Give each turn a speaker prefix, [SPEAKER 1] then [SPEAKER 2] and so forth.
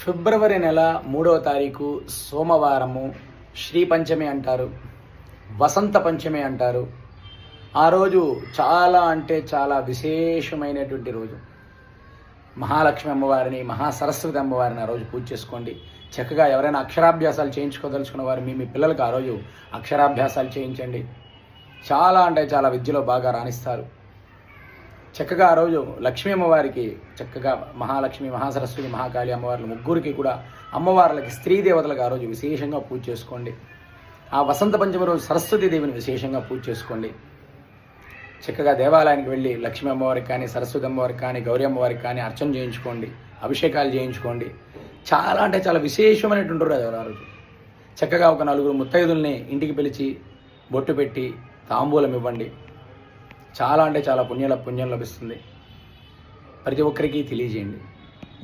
[SPEAKER 1] ఫిబ్రవరి నెల 3వ తారీఖు సోమవారము. శ్రీ పంచమి అంటారు, వసంత పంచమి అంటారు. ఆ రోజు చాలా అంటే చాలా విశేషమైనటువంటి రోజు. మహాలక్ష్మి అమ్మవారిని, మహాసరస్వతి అమ్మవారిని ఆ రోజు పూజ చేసుకోండి. చక్కగా ఎవరైనా అక్షరాభ్యాసాలు చేయించుకోదలుచుకున్న వారు మీ పిల్లలకు ఆ రోజు అక్షరాభ్యాసాలు చేయించండి. చాలా అంటే చాలా విద్యలో బాగా రాణిస్తారు. చక్కగా ఆ రోజు లక్ష్మీ అమ్మవారికి చక్కగా మహాలక్ష్మి, మహాసరస్వతి, మహాకాళి అమ్మవార్లు ముగ్గురికి కూడా అమ్మవార్లకి స్త్రీ దేవతలకు ఆ రోజు విశేషంగా పూజ చేసుకోండి. ఆ వసంత పంచమి రోజు సరస్వతీ దేవిని విశేషంగా పూజ చేసుకోండి. చక్కగా దేవాలయానికి వెళ్ళి లక్ష్మీ అమ్మవారికి కానీ, సరస్వతి అమ్మవారికి కానీ, గౌరీ అమ్మవారికి కానీ అర్చన చేయించుకోండి, అభిషేకాలు చేయించుకోండి. చాలా అంటే చాలా విశేషమైనటువంటి రోజు ఆ రోజు. చక్కగా ఒక 4 ముత్తైదుల్ని ఇంటికి పిలిచి బొట్టు పెట్టి తాంబూలం ఇవ్వండి. చాలా అంటే చాలా పుణ్యం లభిస్తుంది. ప్రతి ఒక్కరికి తెలియజేయండి.